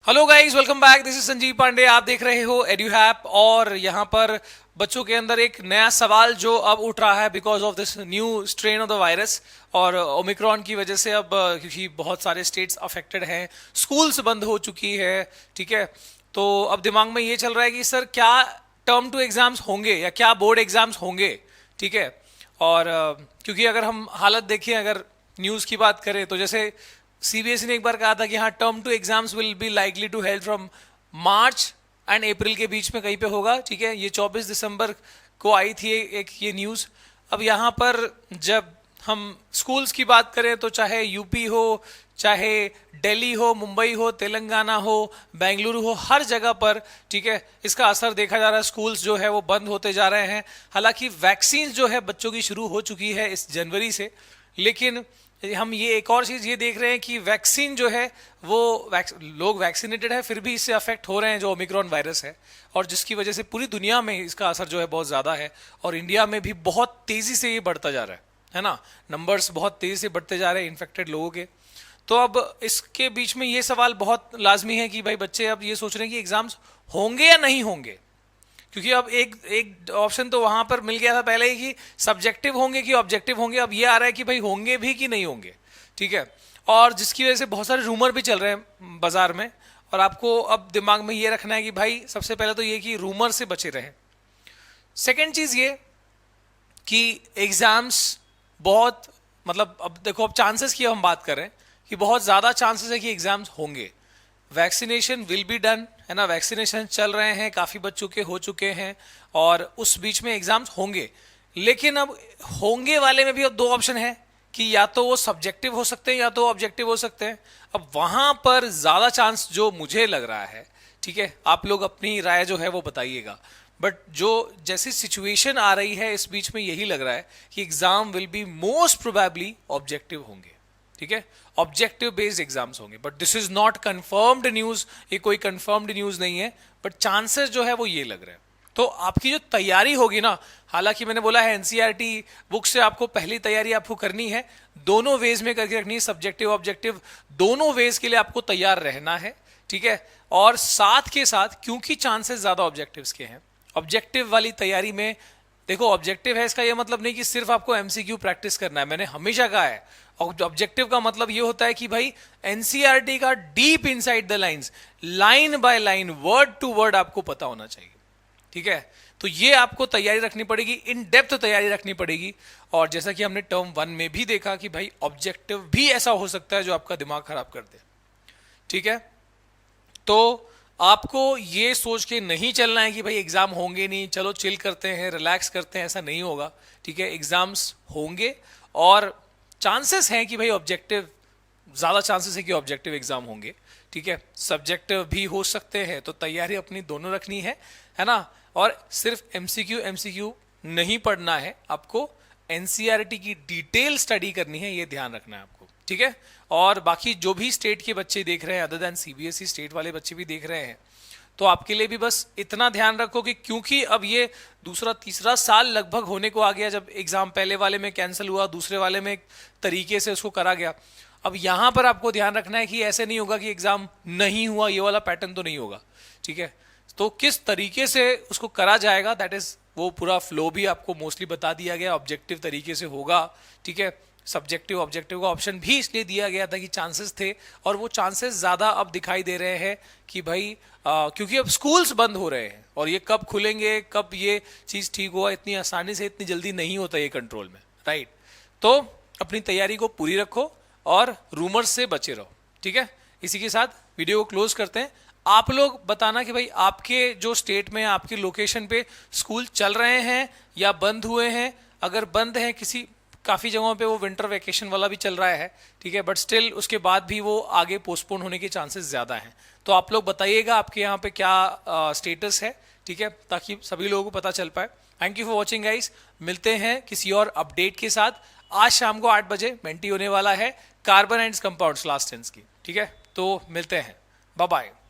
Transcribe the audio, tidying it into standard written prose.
Hello guys, welcome back. This is Sanjeev Pandey. आप देख रहे हो एड्यूहैप और यहाँ पर बच्चों के अंदर एक नया सवाल जो अब उठ रहा है because of this new strain of the virus और ओमिक्रॉन की वजह से अब क्योंकि बहुत सारे स्टेट्स अफेक्टेड हैं, स्कूल्स बंद हो चुकी है, ठीक है। तो अब दिमाग में ये चल रहा है कि सर क्या टर्म टू एग्जाम्स होंगे या क्या बोर्ड एग्जाम्स होंगे, ठीक है। और क्योंकि अगर हम हालत देखें, अगर न्यूज़ की बात करें तो जैसे सीबीएसई ने एक बार कहा था कि हाँ term two exams will be likely to held from March and April के बीच में कहीं पे होगा, ठीक है। ये 24 दिसंबर को आई थी एक ये न्यूज़। अब यहाँ पर जब हम स्कूल्स की बात करें तो चाहे यूपी हो, चाहे दिल्ली हो, मुंबई हो, तेलंगाना हो, बेंगलुरु हो, हर जगह पर, ठीक है, इसका असर देखा जा रहा है। स्कूल्स जो है वो बंद होते जा रहे हैं। हालांकि वैक्सीन जो है बच्चों की शुरू हो चुकी है इस जनवरी से, लेकिन हम ये एक और चीज ये देख रहे हैं कि वैक्सीन जो है वो लोग वैक्सीनेटेड है फिर भी इससे अफेक्ट हो रहे हैं, जो ओमिक्रॉन वायरस है, और जिसकी वजह से पूरी दुनिया में इसका असर जो है बहुत ज्यादा है और इंडिया में भी बहुत तेजी से ये बढ़ता जा रहा है ना। नंबर्स बहुत तेजी से बढ़ते जा रहे हैं इन्फेक्टेड लोगों के। तो अब इसके बीच में ये सवाल बहुत लाजमी है कि भाई बच्चे अब ये सोच रहे हैं कि एग्जाम्स होंगे या नहीं होंगे, क्योंकि अब एक ऑप्शन तो वहां पर मिल गया था पहले ही कि सब्जेक्टिव होंगे कि ऑब्जेक्टिव होंगे। अब ये आ रहा है कि भाई होंगे भी कि नहीं होंगे, ठीक है। और जिसकी वजह से बहुत सारे रूमर भी चल रहे हैं बाजार में, और आपको अब दिमाग में ये रखना है कि भाई सबसे पहले तो ये कि रूमर से बचे रहें। सेकेंड चीज ये कि एग्जाम्स बहुत, मतलब अब देखो, अब चांसेस की हम बात करें कि बहुत ज्यादा चांसेस है कि एग्जाम्स होंगे। वैक्सीनेशन विल बी डन, है ना, वैक्सीनेशन चल रहे हैं, काफी बच्चों के हो चुके हैं और उस बीच में एग्जाम्स होंगे। लेकिन अब होंगे वाले में भी अब दो ऑप्शन है कि या तो वो सब्जेक्टिव हो सकते हैं या तो ऑब्जेक्टिव हो सकते हैं। अब वहां पर ज्यादा चांस जो मुझे लग रहा है, ठीक है, आप लोग अपनी राय जो है वो बताइएगा, बट जो जैसी सिचुएशन आ रही है इस बीच में यही लग रहा है कि exam will be most probably objective होंगे, ठीक है, ऑब्जेक्टिव बेस्ड एग्जाम्स होंगे। But this is not confirmed news, ये कोई कंफर्म्ड न्यूज नहीं है, बट चांसेस जो है वो ये लग रहे हैं। तो आपकी जो तैयारी होगी ना, हालांकि मैंने बोला है एनसीईआरटी बुक से आपको पहली तैयारी आपको करनी है, दोनों वेज में करके रखनी है, सब्जेक्टिव ऑब्जेक्टिव दोनों वेज के लिए आपको तैयार रहना है, ठीक है। और साथ के साथ क्योंकि चांसेस ज्यादा ऑब्जेक्टिव्स के हैं, ऑब्जेक्टिव वाली तैयारी में देखो, ऑब्जेक्टिव है इसका यह मतलब नहीं कि सिर्फ आपको एमसीक्यू प्रैक्टिस करना है, मैंने हमेशा कहा है। और ऑब्जेक्टिव का मतलब यह होता है कि भाई एनसीईआरटी का deep inside the lines, line by line, word to word आपको पता होना चाहिए, ठीक है। तो ये आपको तैयारी रखनी पड़ेगी, इन डेप्थ तैयारी रखनी पड़ेगी। और जैसा कि हमने टर्म 1 में भी देखा कि भाई ऑब्जेक्टिव भी ऐसा हो सकता है जो आपका दिमाग खराब कर दे, ठीक है। तो आपको ये सोच के नहीं चलना है कि भाई एग्जाम होंगे नहीं, चलो चिल करते हैं, रिलैक्स करते हैं, ऐसा नहीं होगा, ठीक है। एग्जाम्स होंगे और चांसेस हैं कि भाई ऑब्जेक्टिव, ज्यादा चांसेस है कि ऑब्जेक्टिव एग्जाम होंगे, ठीक है। सब्जेक्टिव भी हो सकते हैं, तो तैयारी अपनी दोनों रखनी है ना। और सिर्फ एमसीक्यू एमसीक्यू नहीं पढ़ना है, आपको एनसीईआरटी की डिटेल स्टडी करनी है, ये ध्यान रखना है आपको, ठीक है। और बाकी जो भी स्टेट के बच्चे देख रहे हैं, अदर देन सीबीएसई स्टेट वाले बच्चे भी देख रहे हैं, तो आपके लिए भी बस इतना ध्यान रखो कि क्योंकि अब ये दूसरा तीसरा साल लगभग होने को आ गया, जब एग्जाम पहले वाले में कैंसिल हुआ, दूसरे वाले में एक तरीके से उसको करा गया। अब यहां पर आपको ध्यान रखना है कि ऐसे नहीं होगा कि एग्जाम नहीं हुआ, ये वाला पैटर्न तो नहीं होगा, ठीक है। तो किस तरीके से उसको करा जाएगा, दैट इज, वो पूरा फ्लो भी आपको मोस्टली बता दिया गया, ऑब्जेक्टिव तरीके से होगा, ठीक है। सब्जेक्टिव ऑब्जेक्टिव का ऑप्शन भी इसलिए दिया गया था कि चांसेस थे, और वो चांसेस ज्यादा अब दिखाई दे रहे हैं कि भाई क्योंकि अब स्कूल्स बंद हो रहे हैं और ये कब खुलेंगे, कब ये चीज ठीक होगा, इतनी आसानी से, इतनी जल्दी नहीं होता ये कंट्रोल में, राइट। तो अपनी तैयारी को पूरी रखो और रूमर्स से बचे रहो, ठीक है। इसी के साथ वीडियो को क्लोज करते हैं। आप लोग बताना कि भाई आपके जो स्टेट में, आपकी लोकेशन पे स्कूल चल रहे हैं या बंद हुए हैं। अगर बंद हैं, किसी काफी जगहों पे वो विंटर वेकेशन वाला भी चल रहा है, ठीक है, बट स्टिल उसके बाद भी वो आगे पोस्टपोन होने के चांसेस ज्यादा हैं। तो आप लोग बताइएगा आपके यहाँ पे क्या स्टेटस है, ठीक है, ताकि सभी लोगों को पता चल पाए। Thank you for watching guys, मिलते हैं किसी और अपडेट के साथ। आज शाम को 8 बजे मेंटी होने वाला है कार्बन एंड कंपाउंड्स क्लास 10 की, ठीक है। तो मिलते हैं, बाय बाय।